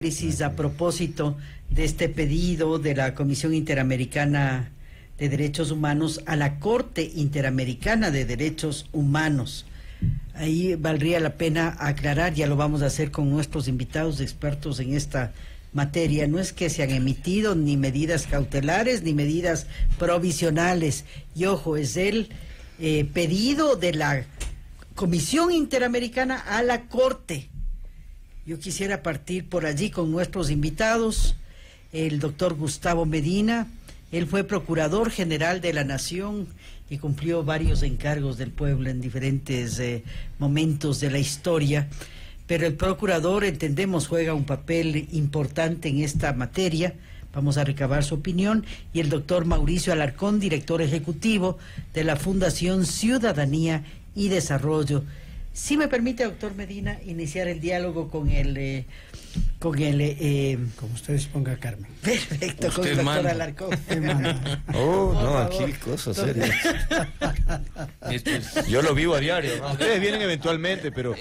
A propósito de este pedido de la Comisión Interamericana de Derechos Humanos a la Corte Interamericana de Derechos Humanos. Ahí valdría la pena aclarar, ya lo vamos a hacer con nuestros invitados expertos en esta materia, no es que se han emitido ni medidas cautelares ni medidas provisionales, y ojo, es el pedido de la Comisión Interamericana a la Corte. Yo quisiera partir por allí con nuestros invitados, el doctor Gustavo Medina. Él fue Procurador General de la Nación y cumplió varios encargos del pueblo en diferentes momentos de la historia, pero el Procurador, entendemos, juega un papel importante en esta materia. Vamos a recabar su opinión. Y el doctor Mauricio Alarcón, Director Ejecutivo de la Fundación Ciudadanía y Desarrollo. Si me permite, doctor Medina, iniciar el diálogo con el... como usted disponga, Carmen. Perfecto, con el doctor Alarcón. No, aquí cosas serias. Yo lo vivo a diario, ¿no? Ustedes vienen eventualmente, pero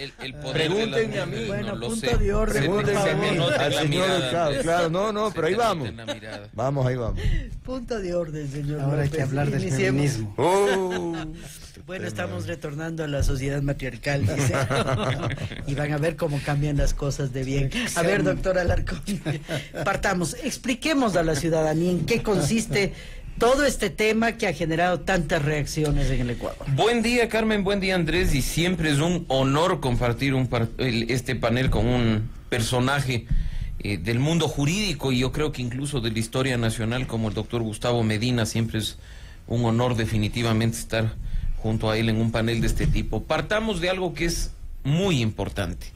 pregúntenme a mí. Bueno, no punto de orden, pregúntenme a mí, al señor, claro, no, pero ahí vamos. Vamos, ahí vamos. Punto de orden, señor. Ahora hay que hablar del feminismo. Bueno, estamos retornando a la sociedad matriarcal, dice. Y van a ver cómo cambian las cosas de bien. A ver, doctor Alarcón, partamos, expliquemos a la ciudadanía en qué consiste todo este tema que ha generado tantas reacciones en el Ecuador. Buen día, Carmen, buen día, Andrés, y siempre es un honor compartir este panel con un personaje del mundo jurídico, y yo creo que incluso de la historia nacional, como el doctor Gustavo Medina. Siempre es un honor definitivamente estar junto a él en un panel de este tipo. Partamos de algo que es muy importante.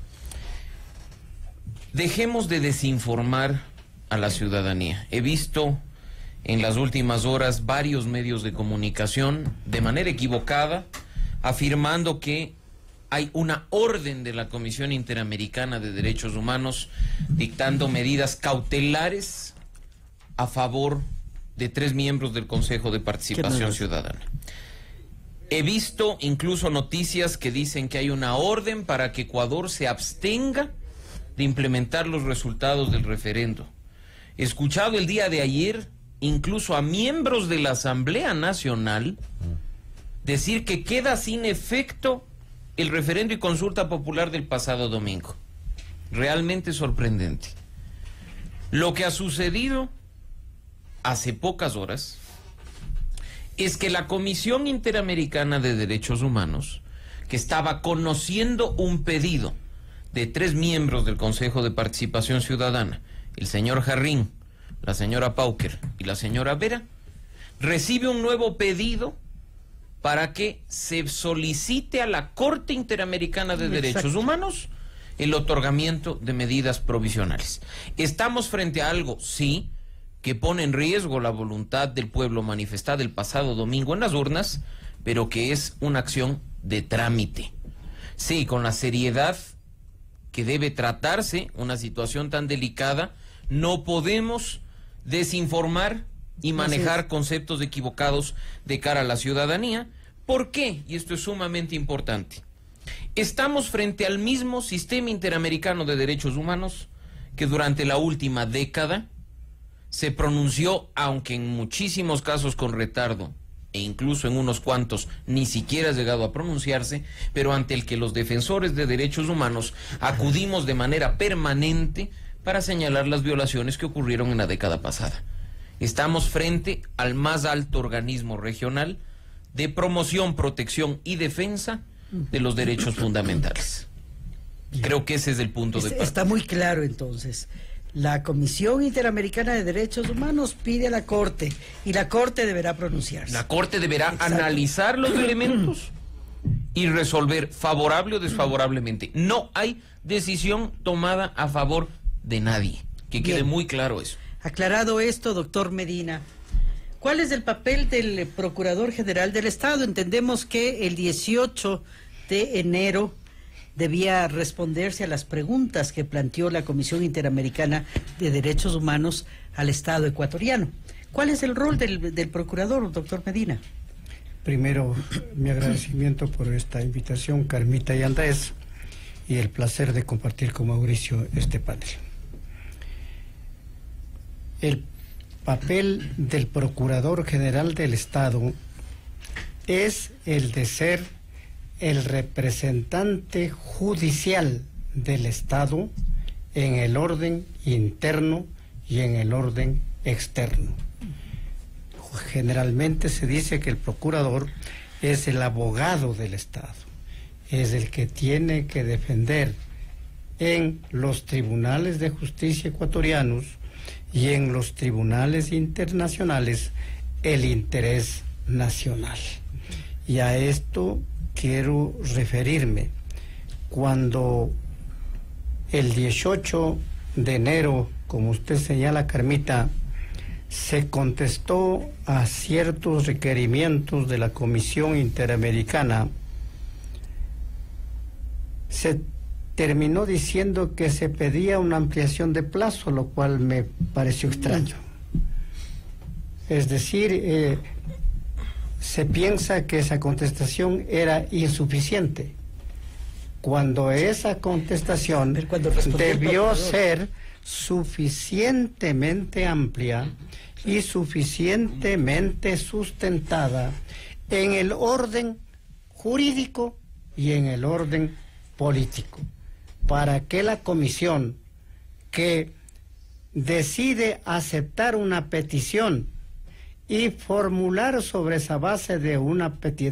Dejemos de desinformar a la ciudadanía. He visto en las últimas horas varios medios de comunicación, de manera equivocada, afirmando que hay una orden de la Comisión Interamericana de Derechos Humanos dictando medidas cautelares a favor de 3 miembros del Consejo de Participación Ciudadana. He visto incluso noticias que dicen que hay una orden para que Ecuador se abstenga de implementar los resultados del referendo. He escuchado el día de ayer incluso a miembros de la Asamblea Nacional decir que queda sin efecto el referendo y consulta popular del pasado domingo. Realmente sorprendente. Lo que ha sucedido hace pocas horas es que la Comisión Interamericana de Derechos Humanos, que estaba conociendo un pedido de 3 miembros del Consejo de Participación Ciudadana, el señor Jarrín, la señora Pauker y la señora Vera, recibe un nuevo pedido para que se solicite a la Corte Interamericana de Derechos Humanos el otorgamiento de medidas provisionales. Estamos frente a algo, sí, que pone en riesgo la voluntad del pueblo manifestada el pasado domingo en las urnas, pero que es una acción de trámite. Sí, con la seriedad que debe tratarse una situación tan delicada, no podemos desinformar y manejar conceptos equivocados de cara a la ciudadanía. ¿Por qué? Y esto es sumamente importante. Estamos frente al mismo sistema interamericano de derechos humanos que durante la última década se pronunció, aunque en muchísimos casos con retardo, e incluso en unos cuantos ni siquiera ha llegado a pronunciarse, pero ante el que los defensores de derechos humanos acudimos de manera permanente para señalar las violaciones que ocurrieron en la década pasada. Estamos frente al más alto organismo regional de promoción, protección y defensa de los derechos fundamentales. Creo que ese es el punto de partida. Está muy claro, entonces. La Comisión Interamericana de Derechos Humanos pide a la Corte y la Corte deberá pronunciarse. La Corte deberá analizar los elementos y resolver favorable o desfavorablemente. No hay decisión tomada a favor de nadie. Que quede muy claro eso. Aclarado esto, doctor Medina, ¿cuál es el papel del Procurador General del Estado? Entendemos que el 18 de enero debía responderse a las preguntas que planteó la Comisión Interamericana de Derechos Humanos al Estado ecuatoriano. ¿Cuál es el rol del Procurador, doctor Medina? Primero, mi agradecimiento por esta invitación, Carmita y Andrés, y el placer de compartir con Mauricio este panel. el papel del Procurador General del Estado es el de ser el representante judicial del Estado en el orden interno y en el orden externo. Generalmente se dice que el procurador es el abogado del Estado, es el que tiene que defender en los tribunales de justicia ecuatorianos y en los tribunales internacionales el interés nacional. Y a esto quiero referirme. Cuando el 18 de enero, como usted señala, Carmita, se contestó a ciertos requerimientos de la Comisión Interamericana, se terminó diciendo que se pedía una ampliación de plazo, lo cual me pareció extraño. Es decir, se piensa que esa contestación era insuficiente, cuando esa contestación debió ser suficientemente amplia y suficientemente sustentada en el orden jurídico y en el orden político, para que la comisión que decide aceptar una petición y formular sobre esa base de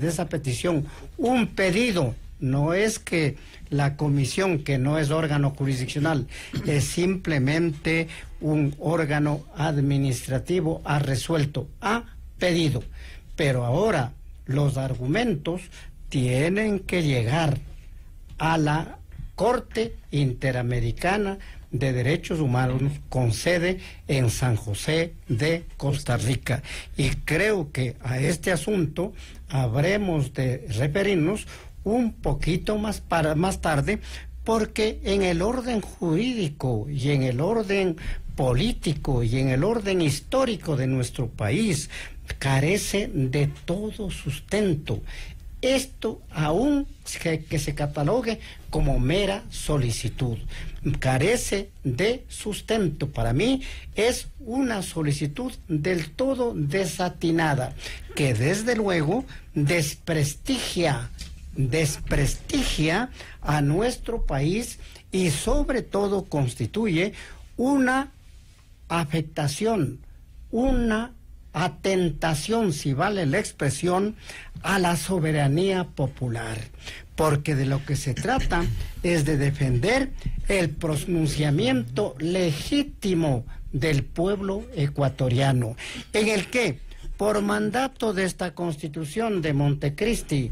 esa petición un pedido, no es que la comisión, que no es órgano jurisdiccional, es simplemente un órgano administrativo, ha resuelto, ha pedido, pero ahora los argumentos tienen que llegar a la Corte Interamericana de Derechos Humanos con sede en San José de Costa Rica. Y creo que a este asunto habremos de referirnos un poquito más tarde, porque en el orden jurídico y en el orden político y en el orden histórico de nuestro país carece de todo sustento. Esto aún que se catalogue como mera solicitud, carece de sustento. Para mí es una solicitud del todo desatinada, que desde luego desprestigia a nuestro país y sobre todo constituye una afectación, una atentación, si vale la expresión, a la soberanía popular, porque de lo que se trata es de defender el pronunciamiento legítimo del pueblo ecuatoriano, en el que, por mandato de esta Constitución de Montecristi,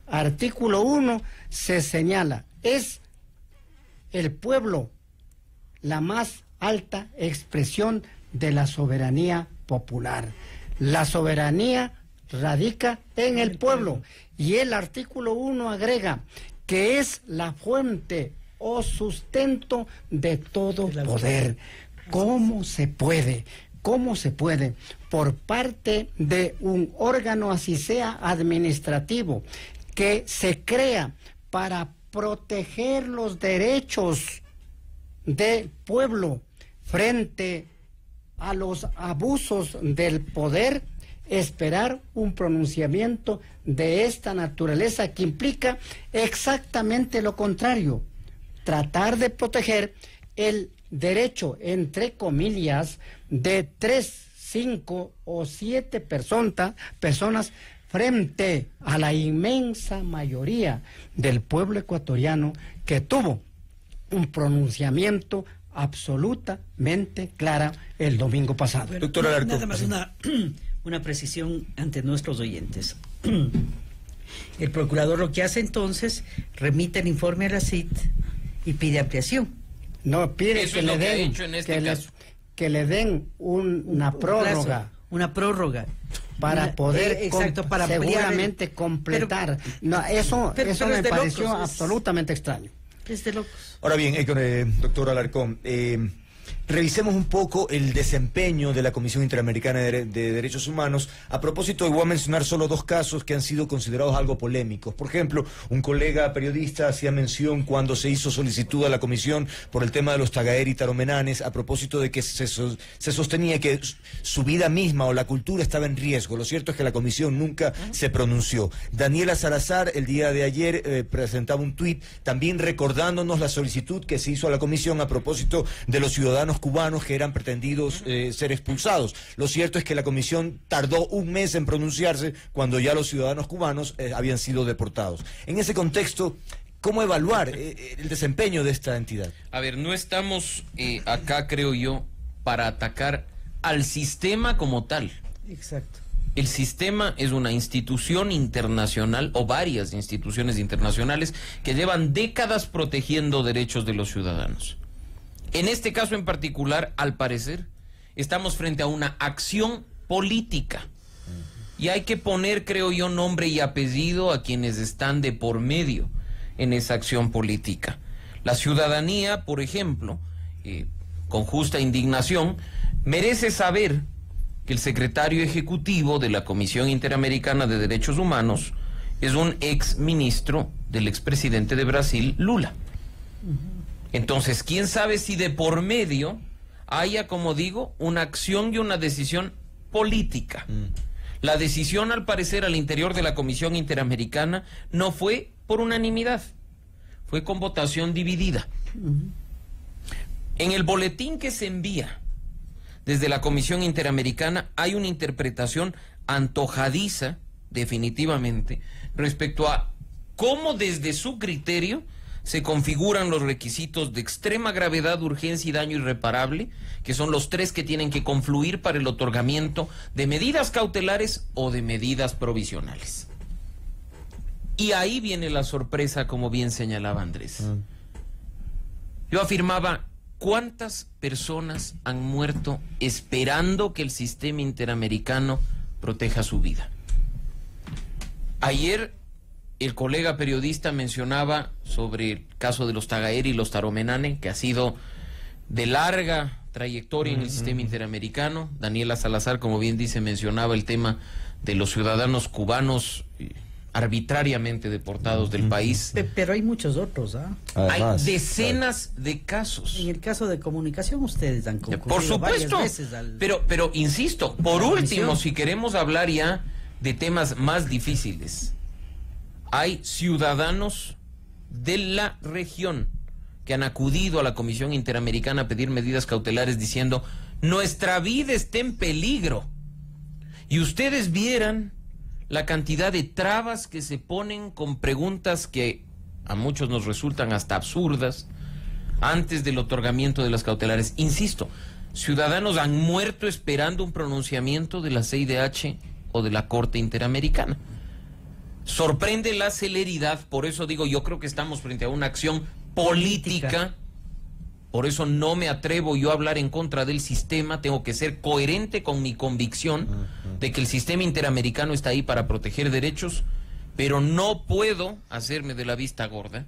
artículo 1, se señala, es el pueblo la más alta expresión de la soberanía popular. La soberanía radica en el pueblo, y el artículo 1 agrega que es la fuente o sustento de todo poder. ¿Cómo se puede, por parte de un órgano, así sea administrativo, que se crea para proteger los derechos del pueblo frente a los abusos del poder, esperar un pronunciamiento de esta naturaleza que implica exactamente lo contrario? Tratar de proteger el derecho, entre comillas, de 3, 5 o 7 personas frente a la inmensa mayoría del pueblo ecuatoriano, que tuvo un pronunciamiento absolutamente clara el domingo pasado. Bueno, doctor Alarcón, nada más una precisión ante nuestros oyentes. El procurador lo que hace entonces, remite el informe a la CIT y pide ampliación. No, pide que le den una prórroga. Una prórroga. Para poder exacto, para seguramente completar. Eso me pareció locos, absolutamente extraño. Es de locos. Ahora bien, doctor Alarcón, revisemos un poco el desempeño de la Comisión Interamericana de Derechos Humanos. A propósito, voy a mencionar solo 2 casos que han sido considerados algo polémicos. Por ejemplo, un colega periodista hacía mención cuando se hizo solicitud a la Comisión por el tema de los Tagaer y Taromenanes, a propósito de que se sostenía que su vida misma o la cultura estaba en riesgo. Lo cierto es que la Comisión nunca se pronunció. Daniela Salazar, el día de ayer, presentaba un tuit también recordándonos la solicitud que se hizo a la Comisión a propósito de los ciudadanos cubanos que eran pretendidos ser expulsados. Lo cierto es que la Comisión tardó un mes en pronunciarse cuando ya los ciudadanos cubanos habían sido deportados. En ese contexto, ¿cómo evaluar el desempeño de esta entidad? A ver, no estamos acá, creo yo, para atacar al sistema como tal. Exacto. El sistema es una institución internacional o varias instituciones internacionales que llevan décadas protegiendo derechos de los ciudadanos. En este caso en particular, al parecer, estamos frente a una acción política. Y hay que poner, creo yo, nombre y apellido a quienes están de por medio en esa acción política. La ciudadanía, por ejemplo, con justa indignación, merece saber que el secretario ejecutivo de la Comisión Interamericana de Derechos Humanos es un ex ministro del expresidente de Brasil, Lula. Entonces, ¿quién sabe si de por medio haya, como digo, una acción y una decisión política? La decisión, al parecer, al interior de la Comisión Interamericana no fue por unanimidad, fue con votación dividida. En el boletín que se envía desde la Comisión Interamericana hay una interpretación antojadiza, definitivamente, respecto a cómo desde su criterio se configuran los requisitos de extrema gravedad, urgencia y daño irreparable, que son los 3 que tienen que confluir para el otorgamiento de medidas cautelares o de medidas provisionales. Y ahí viene la sorpresa, como bien señalaba Andrés. Yo afirmaba, ¿cuántas personas han muerto esperando que el sistema interamericano proteja su vida? Ayer el colega periodista mencionaba sobre el caso de los Tagaer y los Taromenane, que ha sido de larga trayectoria en el sistema interamericano. Daniela Salazar, como bien dice, mencionaba el tema de los ciudadanos cubanos arbitrariamente deportados del país. Pero hay muchos otros, ¿ah? Además, hay decenas de casos. En el caso de comunicación ustedes han concurrido por supuesto, varias veces al... pero insisto, por último, si queremos hablar ya de temas más difíciles, hay ciudadanos de la región que han acudido a la Comisión Interamericana a pedir medidas cautelares diciendo, nuestra vida está en peligro. Y ustedes vieran la cantidad de trabas que se ponen con preguntas que a muchos nos resultan hasta absurdas antes del otorgamiento de las cautelares. Insisto, ciudadanos han muerto esperando un pronunciamiento de la CIDH o de la Corte Interamericana. Sorprende la celeridad, por eso digo, yo creo que estamos frente a una acción política. Por eso no me atrevo yo a hablar en contra del sistema, tengo que ser coherente con mi convicción de que el sistema interamericano está ahí para proteger derechos, pero no puedo hacerme de la vista gorda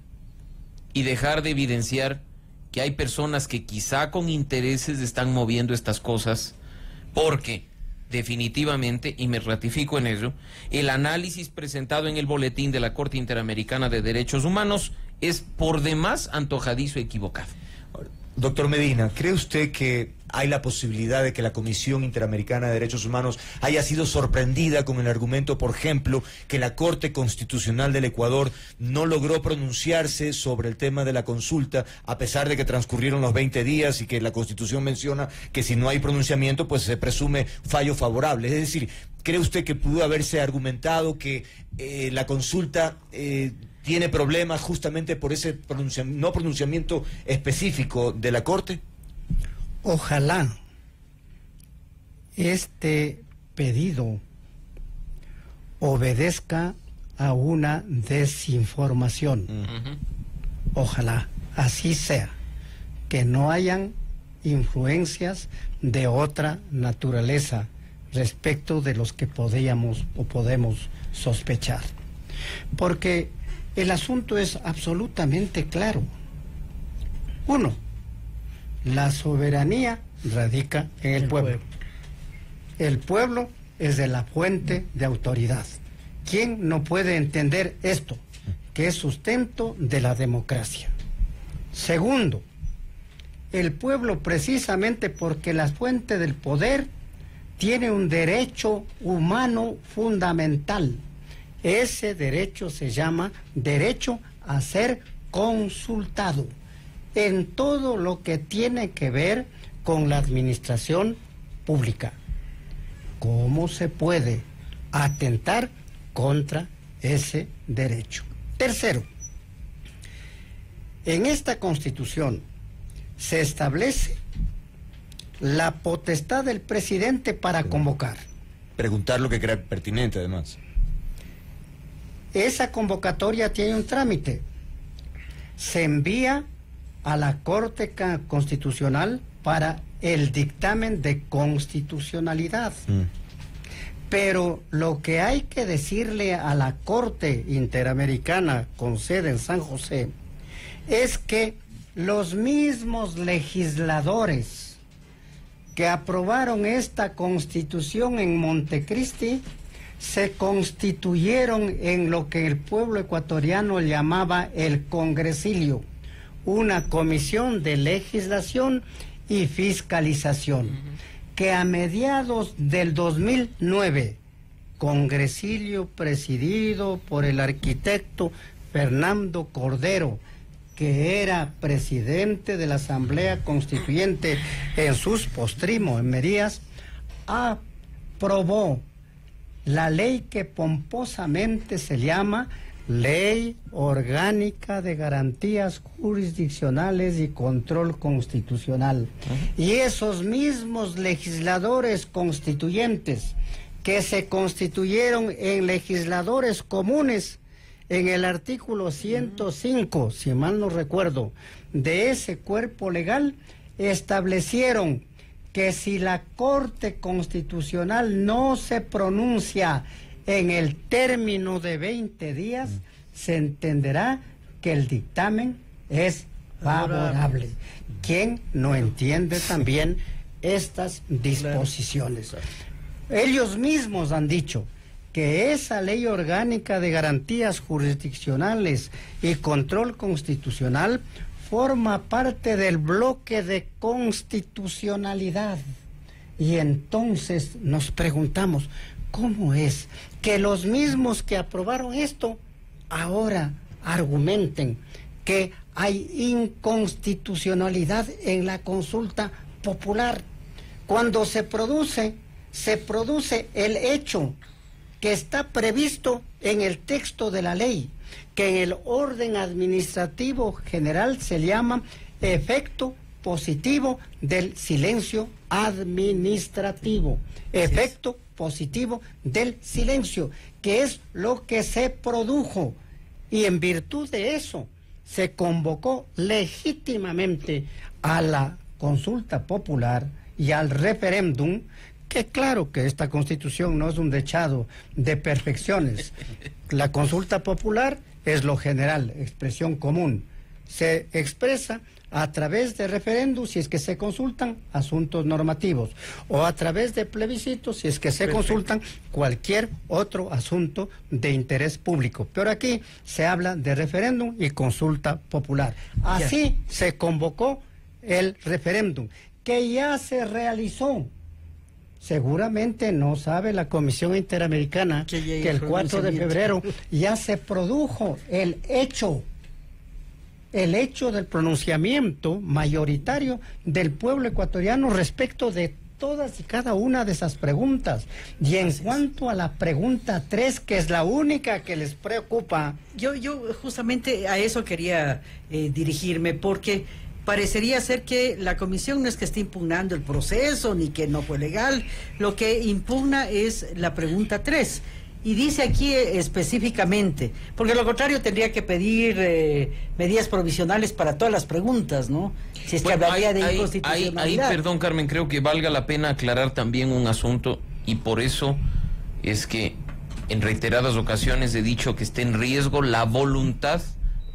y dejar de evidenciar que hay personas que quizá con intereses están moviendo estas cosas, porque definitivamente, y me ratifico en ello, el análisis presentado en el boletín de la Corte Interamericana de Derechos Humanos es por demás antojadizo y equivocado. Doctor Medina, ¿cree usted que hay la posibilidad de que la Comisión Interamericana de Derechos Humanos haya sido sorprendida con el argumento, por ejemplo, que la Corte Constitucional del Ecuador no logró pronunciarse sobre el tema de la consulta, a pesar de que transcurrieron los 20 días y que la Constitución menciona que si no hay pronunciamiento, pues se presume fallo favorable? Es decir, ¿cree usted que pudo haberse argumentado que la consulta tiene problemas justamente por ese no pronunciamiento específico de la Corte? Ojalá este pedido obedezca a una desinformación. Ojalá así sea, que no hayan influencias de otra naturaleza respecto de los que podemos sospechar. Porque el asunto es absolutamente claro. Uno, La soberanía radica en el pueblo. El pueblo es de la fuente de autoridad. ¿Quién no puede entender esto? Que es sustento de la democracia. Segundo, el pueblo, precisamente porque la fuente del poder tiene un derecho humano fundamental. Ese derecho se llama derecho a ser consultado en todo lo que tiene que ver con la administración pública. ¿Cómo se puede atentar contra ese derecho? Tercero, en esta Constitución se establece la potestad del presidente para convocar. Preguntar lo que crea pertinente, además. Esa convocatoria tiene un trámite. Se envía a la Corte Constitucional para el dictamen de constitucionalidad. Pero lo que hay que decirle a la Corte Interamericana con sede en San José es que los mismos legisladores que aprobaron esta Constitución en Montecristi se constituyeron en lo que el pueblo ecuatoriano llamaba el Congresilio, una comisión de legislación y fiscalización, que a mediados del 2009, Congresilio presidido por el arquitecto Fernando Cordero, que era presidente de la Asamblea Constituyente en sus postrimo en Merías, aprobó la ley que pomposamente se llama Ley Orgánica de Garantías Jurisdiccionales y Control Constitucional. Y esos mismos legisladores constituyentes que se constituyeron en legisladores comunes en el artículo 105, si mal no recuerdo, de ese cuerpo legal, establecieron que si la Corte Constitucional no se pronuncia en el término de 20 días, se entenderá que el dictamen es favorable. ¿Quién no entiende también estas disposiciones? Ellos mismos han dicho que esa ley orgánica de garantías jurisdiccionales y control constitucional forma parte del bloque de constitucionalidad. Y entonces nos preguntamos, ¿cómo es que los mismos que aprobaron esto ahora argumenten que hay inconstitucionalidad en la consulta popular? Cuando se produce el hecho que está previsto en el texto de la ley, que en el orden administrativo general se llama efecto positivo del silencio administrativo. Efecto positivo del silencio, que es lo que se produjo. Y en virtud de eso, se convocó legítimamente a la consulta popular y al referéndum, que claro que esta Constitución no es un dechado de perfecciones. La consulta popular es lo general, expresión común. Se expresa a través de referéndum si es que se consultan asuntos normativos, o a través de plebiscitos si es que se consultan cualquier otro asunto de interés público. Pero aquí se habla de referéndum y consulta popular. Así se convocó el referéndum, que ya se realizó. Seguramente no sabe la Comisión Interamericana que el 4 de febrero ya se produjo el hecho del pronunciamiento mayoritario del pueblo ecuatoriano respecto de todas y cada una de esas preguntas. Y en cuanto a la pregunta 3, que es la única que les preocupa... Yo justamente a eso quería dirigirme, porque parecería ser que la comisión no es que esté impugnando el proceso ni que no fue legal, lo que impugna es la pregunta 3. Y dice aquí específicamente, porque lo contrario tendría que pedir medidas provisionales para todas las preguntas, ¿no? Si es que hablaría de inconstitucionalidad. Ahí, perdón, Carmen, creo que valga la pena aclarar también un asunto, y por eso es que en reiteradas ocasiones he dicho que está en riesgo la voluntad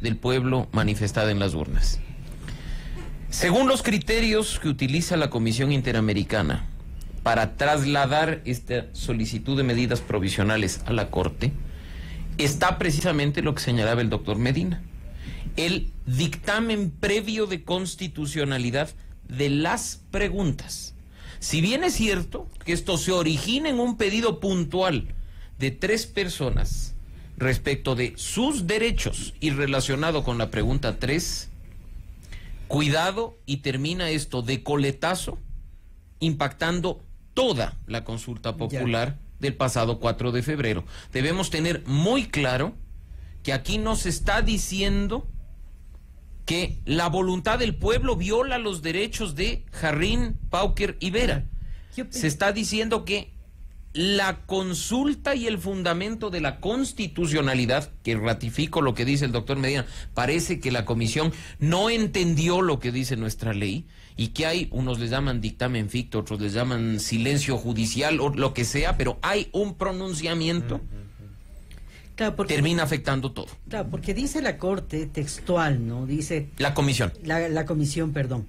del pueblo manifestada en las urnas. Según los criterios que utiliza la Comisión Interamericana para trasladar esta solicitud de medidas provisionales a la Corte, está precisamente lo que señalaba el doctor Medina: el dictamen previo de constitucionalidad de las preguntas. Si bien es cierto que esto se origina en un pedido puntual de 3 personas respecto de sus derechos y relacionado con la pregunta 3, cuidado, y termina esto de coletazo, impactando toda la consulta popular del pasado 4 de febrero. Debemos tener muy claro que aquí no se está diciendo que la voluntad del pueblo viola los derechos de Jarrín, Pauker y Vera. Se está diciendo que la consulta y el fundamento de la constitucionalidad, que ratifico lo que dice el doctor Medina, parece que la comisión no entendió lo que dice nuestra ley, y que hay, unos les llaman dictamen ficto, otros les llaman silencio judicial o lo que sea, pero hay un pronunciamiento. Claro, porque, termina afectando todo. Claro, porque dice la Corte textual, ¿no? Dice... La comisión. La comisión, perdón.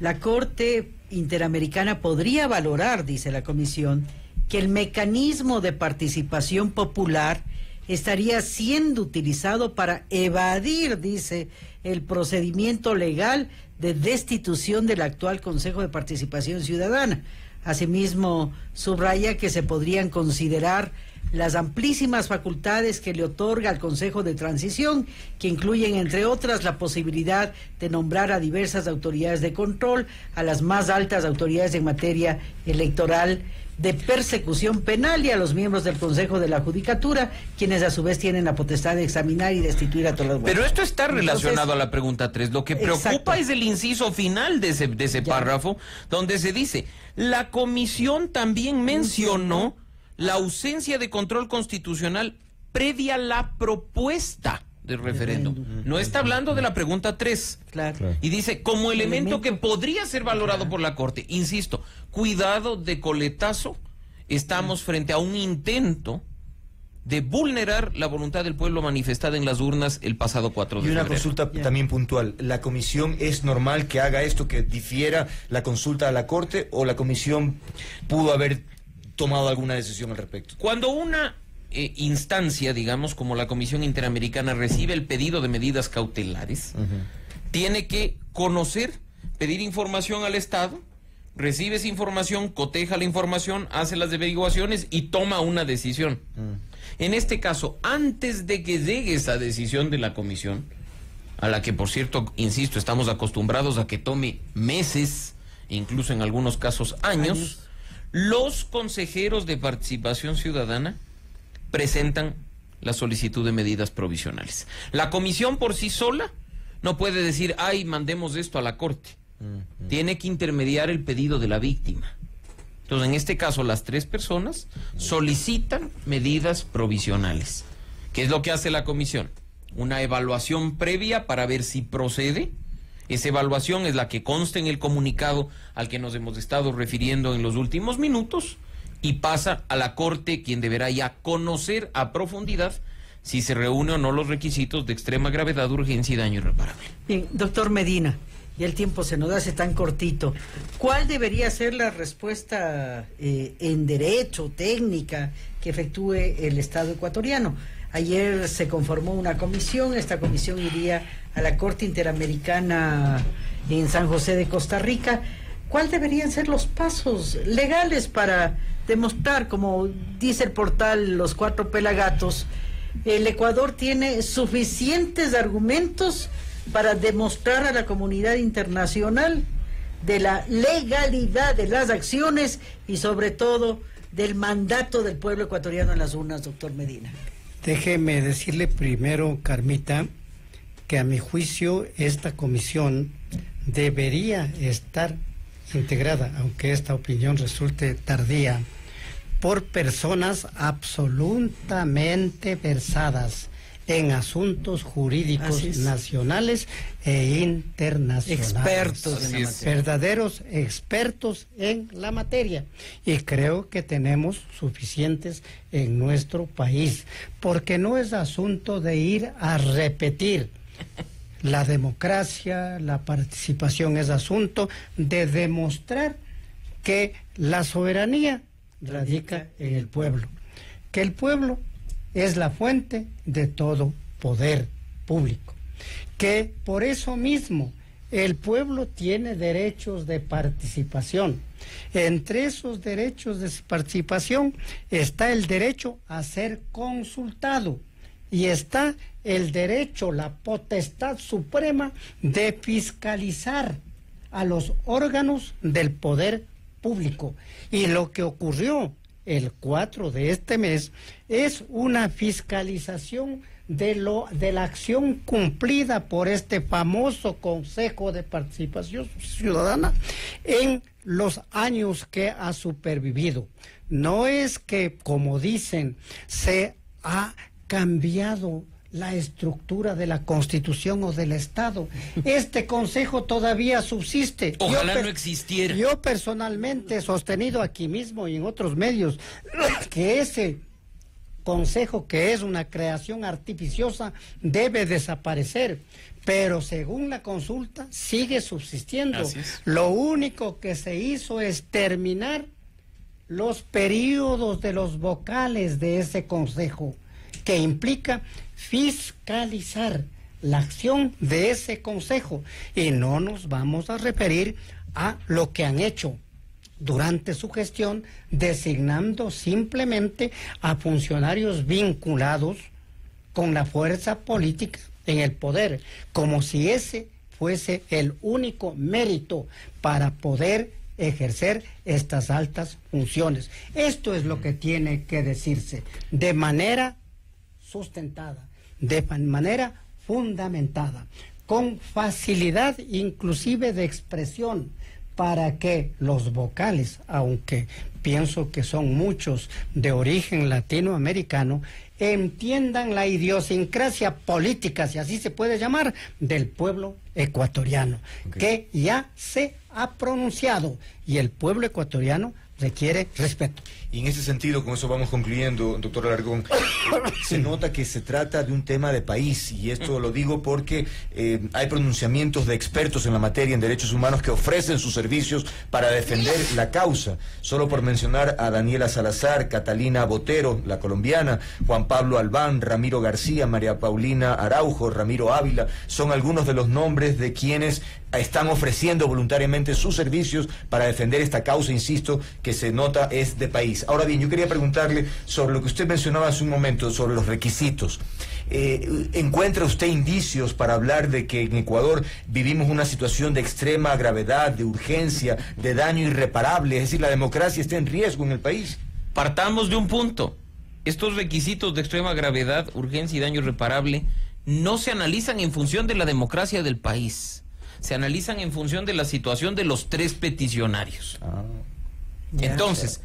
La Corte Interamericana podría valorar, dice la comisión, que el mecanismo de participación popular estaría siendo utilizado para evadir, dice, el procedimiento legal de destitución del actual Consejo de Participación Ciudadana. Asimismo, subraya que se podrían considerar las amplísimas facultades que le otorga al Consejo de Transición, que incluyen, entre otras, la posibilidad de nombrar a diversas autoridades de control, a las más altas autoridades en materia electoral, de persecución penal, y a los miembros del Consejo de la Judicatura, quienes a su vez tienen la potestad de examinar y destituir a todos los... Pero esto está relacionado a la pregunta 3. Lo que preocupa exacto. es el inciso final de ese párrafo, donde se dice: la comisión también mencionó la ausencia de control constitucional previa a la propuesta del referéndum. No está hablando de la pregunta 3. Claro. Y dice, como elemento que podría ser valorado por la Corte. Insisto, cuidado de coletazo, estamos frente a un intento de vulnerar la voluntad del pueblo manifestada en las urnas el pasado 4 de febrero. Y una consulta también puntual. ¿La comisión es normal que haga esto, que difiera la consulta a la Corte, o la comisión pudo haber tomado alguna decisión al respecto? Cuando una instancia, digamos, como la Comisión Interamericana, recibe el pedido de medidas cautelares, tiene que conocer, pedir información al Estado, recibe esa información, coteja la información, hace las averiguaciones y toma una decisión. En este caso, antes de que llegue esa decisión de la comisión, a la que, por cierto, insisto, estamos acostumbrados a que tome meses, incluso en algunos casos años, los consejeros de participación ciudadana presentan la solicitud de medidas provisionales. La comisión por sí sola no puede decir, ay, mandemos esto a la Corte. Tiene que intermediar el pedido de la víctima. Entonces, en este caso, las 3 personas solicitan medidas provisionales. ¿Qué es lo que hace la comisión? Una evaluación previa para ver si procede. Esa evaluación es la que consta en el comunicado al que nos hemos estado refiriendo en los últimos minutos, y pasa a la Corte, quien deberá ya conocer a profundidad si se reúnen o no los requisitos de extrema gravedad, urgencia y daño irreparable. Bien, doctor Medina, y el tiempo se nos hace tan cortito. ¿Cuál debería ser la respuesta en derecho, técnica, que efectúe el Estado ecuatoriano? Ayer se conformó una comisión, esta comisión iría a la Corte Interamericana en San José de Costa Rica. ¿Cuáles deberían ser los pasos legales para demostrar, como dice el portal Los 4 Pelagatos, el Ecuador tiene suficientes argumentos para demostrar a la comunidad internacional de la legalidad de las acciones y sobre todo del mandato del pueblo ecuatoriano en las urnas, doctor Medina? Déjeme decirle primero, Carmita, que a mi juicio esta comisión debería estar integrada, aunque esta opinión resulte tardía, por personas absolutamente versadas en asuntos jurídicos nacionales e internacionales. Expertos en la materia. Verdaderos expertos en la materia. Y creo que tenemos suficientes en nuestro país, porque no es asunto de ir a repetir la democracia, la participación es asunto de demostrar que la soberanía radica en el pueblo, que el pueblo es la fuente de todo poder público, que por eso mismo el pueblo tiene derechos de participación. Entre esos derechos de participación está el derecho a ser consultado y está el derecho, la potestad suprema de fiscalizar a los órganos del poder público. Y lo que ocurrió el 4 de este mes es una fiscalización de la acción cumplida por este famoso Consejo de Participación Ciudadana en los años que ha supervivido. No es que, como dicen, se ha cambiado la estructura de la Constitución o del Estado. Este Consejo todavía subsiste. Ojalá no existiera. Yo personalmente he sostenido aquí mismo y en otros medios que ese Consejo, que es una creación artificiosa, debe desaparecer, pero según la consulta sigue subsistiendo. Lo único que se hizo es terminar los periodos de los vocales de ese Consejo, que implica fiscalizar la acción de ese Consejo, y no nos vamos a referir a lo que han hecho durante su gestión, designando simplemente a funcionarios vinculados con la fuerza política en el poder, como si ese fuese el único mérito para poder ejercer estas altas funciones. Esto es lo que tiene que decirse de manera sustentada, de manera fundamentada, con facilidad inclusive de expresión, para que los vocales, aunque pienso que son muchos de origen latinoamericano, entiendan la idiosincrasia política, si así se puede llamar, del pueblo ecuatoriano, que ya se ha pronunciado, y el pueblo ecuatoriano requiere respeto. Y en ese sentido, con eso vamos concluyendo, doctor Alarcón, se nota que se trata de un tema de país, y esto lo digo porque hay pronunciamientos de expertos en la materia en derechos humanos que ofrecen sus servicios para defender la causa. Solo por mencionar a Daniela Salazar, Catalina Botero, la colombiana, Juan Pablo Albán, Ramiro García, María Paulina Araujo, Ramiro Ávila, son algunos de los nombres de quienes están ofreciendo voluntariamente sus servicios para defender esta causa, insisto, que se nota es de país. Ahora bien, yo quería preguntarle sobre lo que usted mencionaba hace un momento, sobre los requisitos. ¿Encuentra usted indicios para hablar de que en Ecuador vivimos una situación de extrema gravedad, de urgencia, de daño irreparable? Es decir, la democracia está en riesgo en el país. Partamos de un punto. Estos requisitos de extrema gravedad, urgencia y daño irreparable no se analizan en función de la democracia del país. Se analizan en función de la situación de los tres peticionarios. Entonces,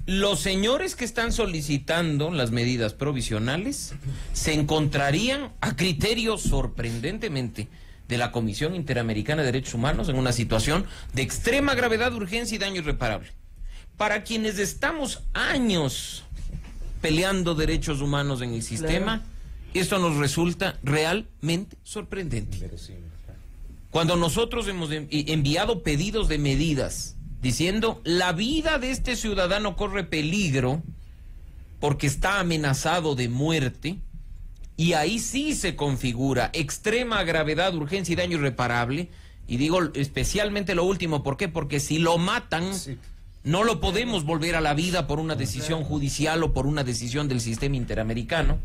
los señores que están solicitando las medidas provisionales se encontrarían a criterio, sorprendentemente, de la Comisión Interamericana de Derechos Humanos en una situación de extrema gravedad, urgencia y daño irreparable. Para quienes estamos años peleando derechos humanos en el sistema, esto nos resulta realmente sorprendente. Cuando nosotros hemos enviado pedidos de medidas diciendo la vida de este ciudadano corre peligro porque está amenazado de muerte, y ahí sí se configura extrema gravedad, urgencia y daño irreparable, y digo especialmente lo último, ¿por qué? Porque si lo matan, no lo podemos volver a la vida por una decisión judicial o por una decisión del sistema interamericano.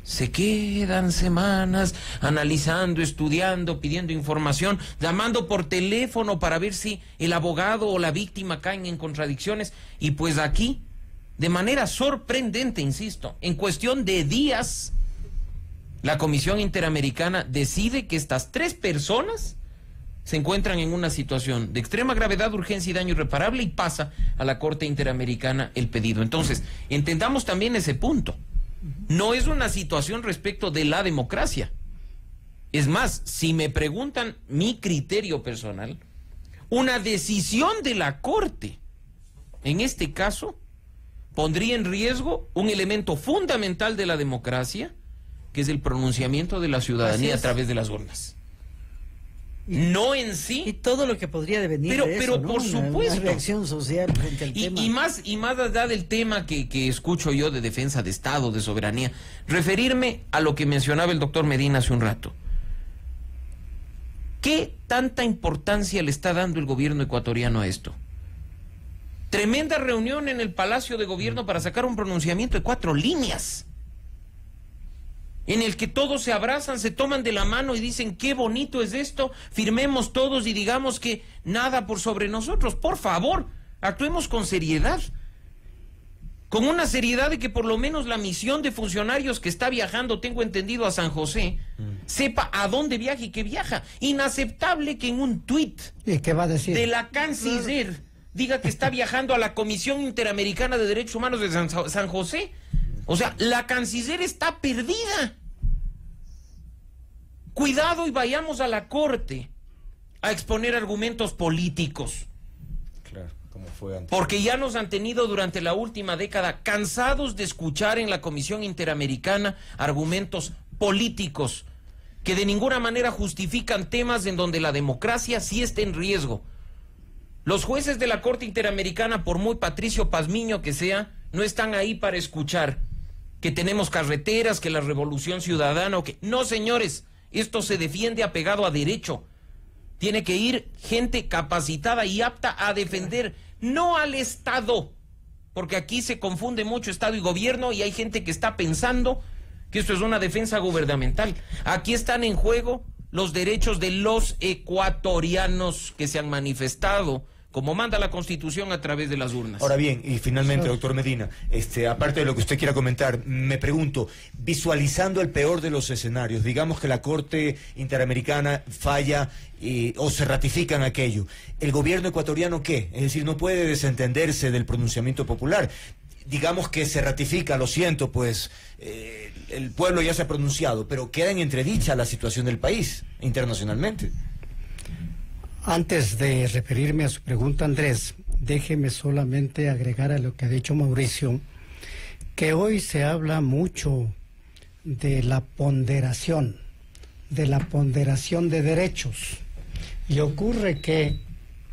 Se quedan semanas analizando, estudiando, pidiendo información, llamando por teléfono para ver si el abogado o la víctima caen en contradicciones. Y pues aquí, de manera sorprendente, insisto, en cuestión de días, la Comisión Interamericana decide que estas tres personas se encuentran en una situación de extrema gravedad, urgencia y daño irreparable, y pasa a la Corte Interamericana el pedido. Entonces, entendamos también ese punto. No es una situación respecto de la democracia. Es más, si me preguntan mi criterio personal, una decisión de la Corte, en este caso, pondría en riesgo un elemento fundamental de la democracia, que es el pronunciamiento de la ciudadanía a través de las urnas. No en sí. Y todo lo que podría devenir de eso, ¿no? Por supuesto. Una reacción social frente al tema. Y más allá del tema que escucho yo de defensa de Estado, de soberanía, referirme a lo que mencionaba el doctor Medina hace un rato. ¿Qué tanta importancia le está dando el gobierno ecuatoriano a esto? Tremenda reunión en el Palacio de Gobierno para sacar un pronunciamiento de 4 líneas, en el que todos se abrazan, se toman de la mano y dicen qué bonito es esto, firmemos todos y digamos que nada por sobre nosotros. Por favor, actuemos con seriedad, con una seriedad de que por lo menos la misión de funcionarios que está viajando, tengo entendido, a San José, sepa a dónde viaja y qué viaja. Inaceptable que en un tuit ¿Y qué va a decir? de la canciller diga que está viajando a la Comisión Interamericana de Derechos Humanos de San José. O sea, la canciller está perdida. Cuidado y vayamos a la corte a exponer argumentos políticos. Claro, como fue antes. Porque ya nos han tenido durante la última década cansados de escuchar en la Comisión Interamericana argumentos políticos que de ninguna manera justifican temas en donde la democracia sí está en riesgo. Los jueces de la Corte Interamericana, por muy Patricio Pazmiño que sea, no están ahí para escuchar que tenemos carreteras, que la revolución ciudadana o que... No, señores, esto se defiende apegado a derecho. Tiene que ir gente capacitada y apta a defender, no al Estado, porque aquí se confunde mucho Estado y gobierno y hay gente que está pensando que esto es una defensa gubernamental. Aquí están en juego los derechos de los ecuatorianos que se han manifestado como manda la Constitución a través de las urnas. Ahora bien, y finalmente, doctor Medina, aparte de lo que usted quiera comentar, me pregunto, visualizando el peor de los escenarios, digamos que la Corte Interamericana falla o se ratifican aquello, ¿el gobierno ecuatoriano qué? Es decir, no puede desentenderse del pronunciamiento popular. Digamos que se ratifica, lo siento, pues el pueblo ya se ha pronunciado, pero queda en entredicha la situación del país internacionalmente. Antes de referirme a su pregunta, Andrés, déjeme solamente agregar a lo que ha dicho Mauricio, que hoy se habla mucho de la ponderación de derechos. Y ocurre que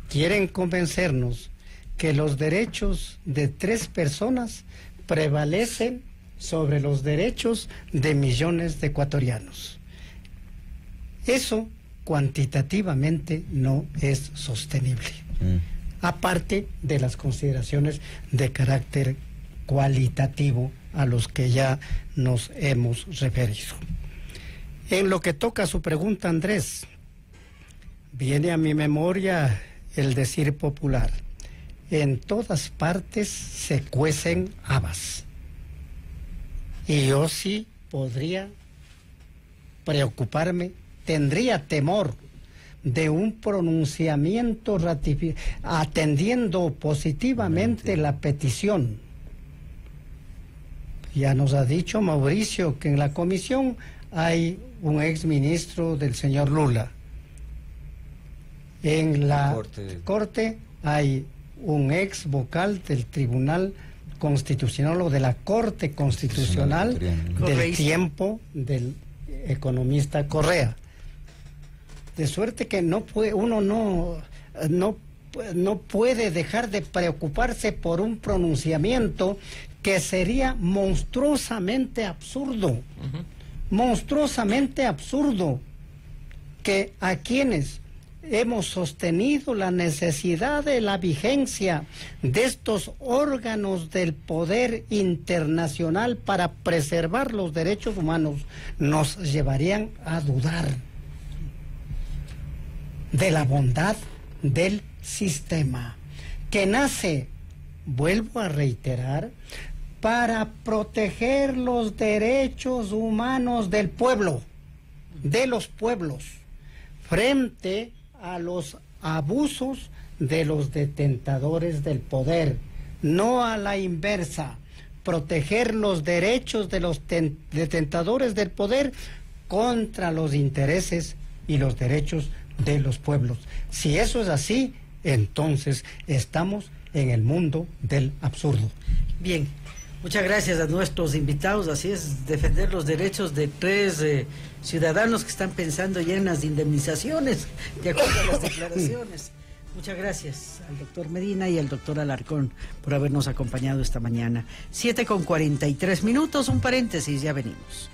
quieren convencernos que los derechos de 3 personas prevalecen sobre los derechos de millones de ecuatorianos. Eso cuantitativamente no es sostenible, aparte de las consideraciones de carácter cualitativo a los que ya nos hemos referido. En lo que toca a su pregunta, Andrés, viene a mi memoria el decir popular: en todas partes se cuecen habas. Y yo sí podría preocuparme, tendría temor de un pronunciamiento atendiendo positivamente la petición. Ya nos ha dicho Mauricio que en la comisión hay un exministro del señor Lula. En la corte hay un ex vocal del Tribunal Constitucional o de la Corte Constitucional del tiempo del economista Correa. De suerte que uno no puede dejar de preocuparse por un pronunciamiento que sería monstruosamente absurdo, monstruosamente absurdo, que a quienes hemos sostenido la necesidad de la vigencia de estos órganos del poder internacional para preservar los derechos humanos nos llevarían a dudar de la bondad del sistema, que nace, vuelvo a reiterar, para proteger los derechos humanos del pueblo, de los pueblos, frente a los abusos de los detentadores del poder, no a la inversa, proteger los derechos de los detentadores del poder contra los intereses y los derechos de los pueblos. Si eso es así, entonces estamos en el mundo del absurdo. Bien, Muchas gracias a nuestros invitados. Así es, defender los derechos de 3 ciudadanos que están pensando ya en las indemnizaciones, de acuerdo a las declaraciones. Muchas gracias al doctor Medina y al doctor Alarcón por habernos acompañado esta mañana. 7:43, un paréntesis, ya venimos.